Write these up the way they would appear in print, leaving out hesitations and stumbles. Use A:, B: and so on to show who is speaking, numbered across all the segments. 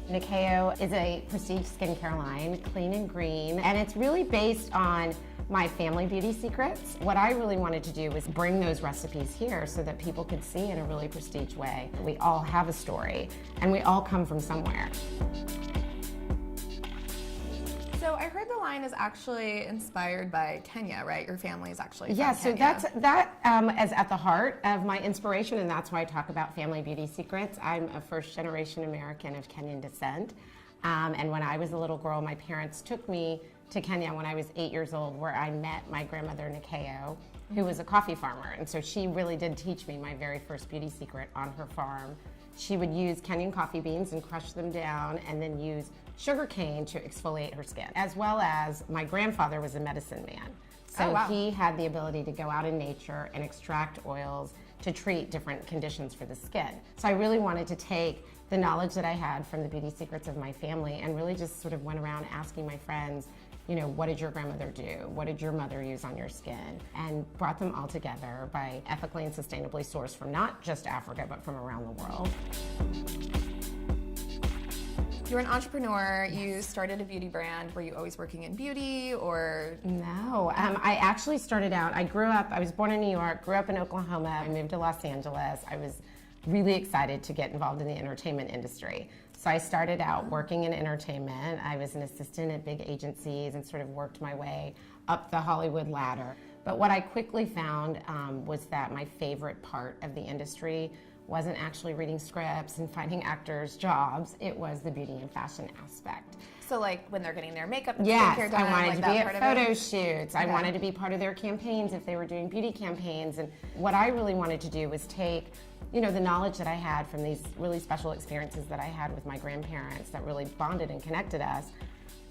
A: Nyakio is a prestige skincare line, clean and green, and it's really based on my family beauty secrets. What I really wanted to do was bring those recipes here so that people could see in a really prestige way. We all have a story, and we all come from somewhere.
B: So I heard the line is actually inspired by Kenya, right? Your family is actually from
A: Yeah, so
B: Kenya.
A: that is at the heart of my inspiration, and that's why I talk about family beauty secrets. I'm a first-generation American of Kenyan descent, and when I was a little girl, my parents took me to Kenya when I was 8 years old, where I met my grandmother Nyakio, who was a coffee farmer, and so she really did teach me my very first beauty secret on her farm. She would use Kenyan coffee beans and crush them down, and then use sugar cane to exfoliate her skin, as well as my grandfather was a medicine man. So he had the ability to go out in nature and extract oils to treat different conditions for the skin. So I really wanted to take the knowledge that I had from the beauty secrets of my family and really just sort of went around asking my friends, you know, what did your grandmother do? What did your mother use on your skin? And brought them all together by ethically and sustainably sourced from not just Africa, but from around the world.
B: You're an entrepreneur. You started a beauty brand. Were you always working in beauty or?
A: No, I actually started out, I was born in New York, grew up in Oklahoma, I moved to Los Angeles. I was really excited to get involved in the entertainment industry. So I started out working in entertainment. I was an assistant at big agencies and sort of worked my way up the Hollywood ladder. But what I quickly found was that my favorite part of the industry wasn't actually reading scripts and finding actors jobs, it was the beauty and fashion aspect.
B: So like when they're getting their makeup and
A: yes,
B: skincare done,
A: I wanted
B: like
A: to be
B: that
A: at
B: part
A: photo
B: of it?
A: shoots. I wanted to be part of their campaigns if they were doing beauty campaigns. And what I really wanted to do was take, you know, the knowledge that I had from these really special experiences that I had with my grandparents that really bonded and connected us,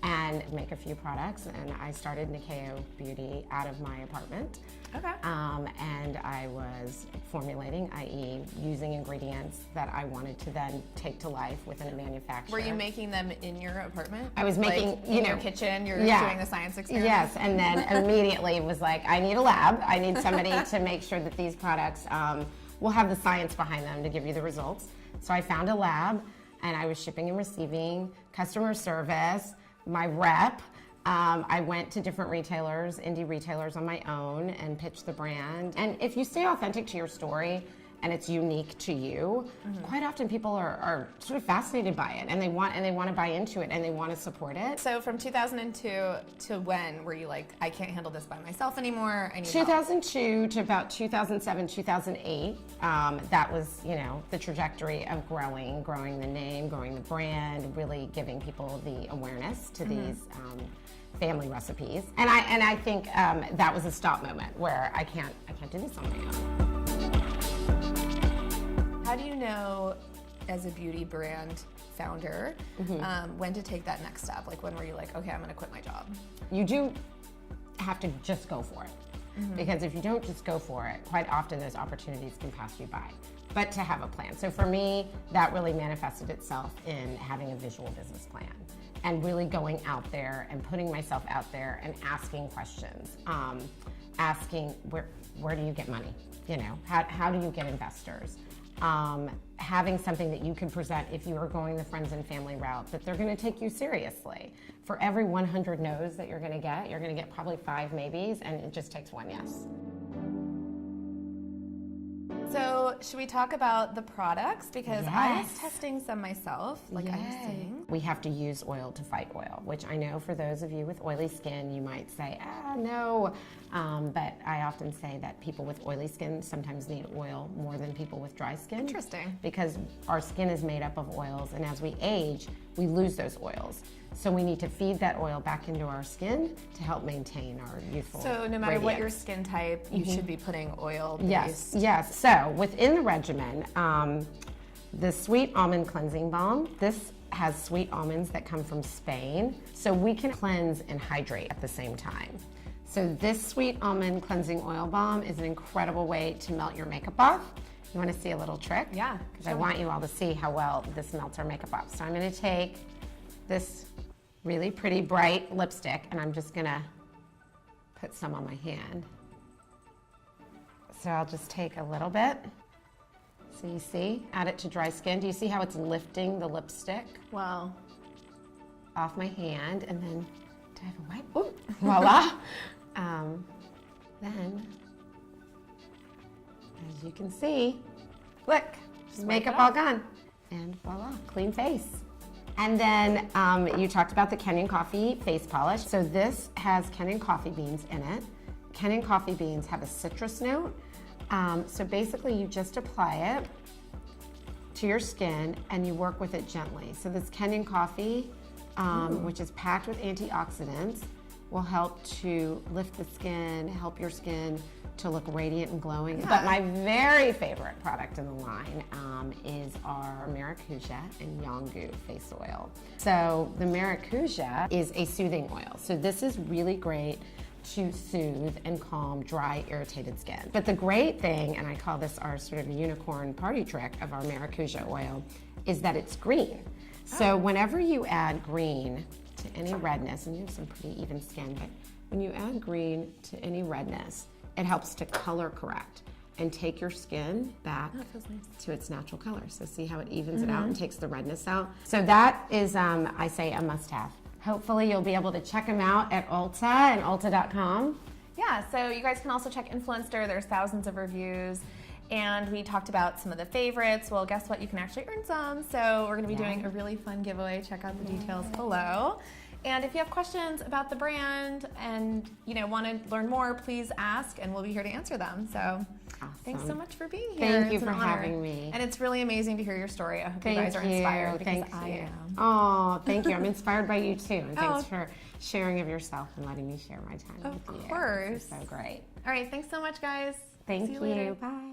A: and make a few products. And I started Nyakio Beauty out of my apartment.
B: Okay.
A: And I was formulating, i.e. using ingredients that I wanted to then take to life within a manufacturer.
B: Were you making them in your apartment?
A: I was making,
B: like, in your kitchen, you're doing the science experiment?
A: Yes, and then immediately was like, I need a lab. I need somebody to make sure that these products will have the science behind them to give you the results. So I found a lab, and I was shipping and receiving, customer service, my rep. I went to different retailers, indie retailers on my own, and pitched the brand. And if you stay authentic to your story and it's unique to you, quite often people are sort of fascinated by it, and they want to buy into it, and they want to support it.
B: So from 2002 to when were you like, I can't handle this by myself anymore? I need
A: 2002 to about 2007, 2008. That was, you know, the trajectory of growing the name, growing the brand, really giving people the awareness to these family recipes. And I think that was a stop moment where I can't do this on my own.
B: How do you know, as a beauty brand founder, when to take that next step? Like, when were you like, okay, I'm going to quit my job?
A: You do have to just go for it. Because if you don't just go for it, quite often those opportunities can pass you by. But to have a plan. So for me, that really manifested itself in having a visual business plan and really going out there and putting myself out there and asking questions. Asking, where do you get money? You know, how do you get investors? Having something that you can present if you are going the friends and family route, that they're going to take you seriously. For every 100 no's that you're going to get probably 5 maybes, and it just takes 1 yes.
B: So should we talk about the products? Because I was testing some myself, like I'm saying.
A: We have to use oil to fight oil, which I know for those of you with oily skin, you might say, no. But I often say that people with oily skin sometimes need oil more than people with dry skin.
B: Interesting.
A: Because our skin is made up of oils, and as we age, we lose those oils. So we need to feed that oil back into our skin to help maintain our youthful
B: So no matter
A: radiance.
B: what your skin type, you should be putting oil based.
A: Yes. So within the regimen, the Sweet Almond Cleansing Balm, this has sweet almonds that come from Spain. So we can cleanse and hydrate at the same time. So this Sweet Almond Cleansing Oil Balm is an incredible way to melt your makeup off. You want to see a little trick?
B: Yeah.
A: Because I want you all to see how well this melts our makeup off. So I'm going to take this really pretty bright lipstick, and I'm just going to put some on my hand. So I'll just take a little bit. So you see, add it to dry skin. Do you see how it's lifting the lipstick
B: Wow.
A: off my hand? And then, do I have a wipe? Ooh, voila. Then, as you can see, look, makeup all gone. And voila, clean face. And then you talked about the Kenyan coffee face polish. So this has Kenyan coffee beans in it. Kenyan coffee beans have a citrus note. So basically you just apply it to your skin and you work with it gently. So this Kenyan coffee, which is packed with antioxidants, will help to lift the skin, help your skin to look radiant and glowing. Yeah. But my very favorite product in the line is our Maracuja and Yangu face oil. So the Maracuja is a soothing oil. So this is really great to soothe and calm dry, irritated skin. But the great thing, and I call this our sort of unicorn party trick of our Maracuja oil, is that it's green. So whenever you add green to any redness, and you have some pretty even skin, but when you add green to any redness, it helps to color correct and take your skin back to its natural color. So see how it evens it out and takes the redness out? So that is, I say, a must-have. Hopefully you'll be able to check them out at Ulta and ulta.com.
B: Yeah, so you guys can also check Influenster. There's thousands of reviews. And we talked about some of the favorites. Well, guess what? You can actually earn some. So we're going to be doing a really fun giveaway. Check out the details below. And if you have questions about the brand and want to learn more, please ask, and we'll be here to answer them. So thanks so much for being here.
A: Thank you for having me.
B: And it's really amazing to hear your story. I hope you guys are inspired because I am.
A: Oh, thank you. I'm inspired by you too. And thanks for sharing of yourself and letting me share my time with you.
B: Of course.
A: This is so great.
B: All right. Thanks so much, guys.
A: Thank
B: See you
A: you.
B: later.
A: Bye.